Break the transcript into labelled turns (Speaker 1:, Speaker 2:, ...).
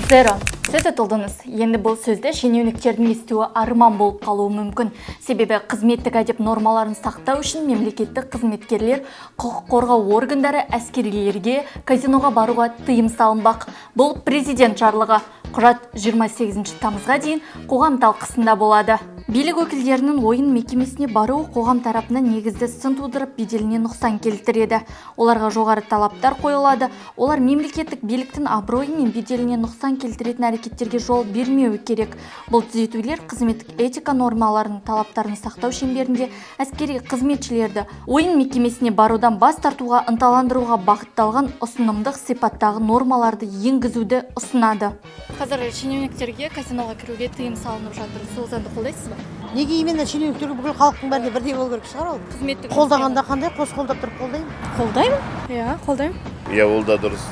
Speaker 1: Zero. Сөз айтылдыңыз. Енді бұл сөзді шенеуніктердің естуі арман болып қалуы мүмкін. Себебі қызметтік әдеп нормаларын сақтау үшін мемлекеттік қызметкерлер, құқық қорғау органдары әскерилерге казиноға баруға тыйым салынбақ. Бұл президент жарлығы. Құжат 28 тамызға дейін қоғам талқысында болады. Билік өкілдерінің ойын мекемесіне бару қоғам тарапынан негізді сын тудырып, беделіне нұқсан келтіреді. Оларға жоғары талаптар қойылады. Олар мемлекеттік биліктің абыройы мен беделіне нұқсан келтіретін әрекеттерге жол бермеуі керек. Бұл түзетулер қызметтік этика нормаларының талаптарын сақтау шеңберінде әскери қызметшілерді ойын мекемесіне барудан бас тартуға ынталандыруға бағытталған ұсынымдық сипаттағы нормаларды енгізуді ұсынады. Қазір шенеуніктерге казиноға кіруге тыйым салынып жатыр. Сол заңды қолдайсыз ба?
Speaker 2: Неге именно шенеуніктерге бүкіл халықтың бәріне бірдей болу керек шығар ол?
Speaker 1: Қызметтік
Speaker 2: Қолдағанда қандай қос қолдап тұрып қолдаймын?
Speaker 1: Қолдаймын? Иә, қолдаймын.
Speaker 3: Иә, ол да дұрыс.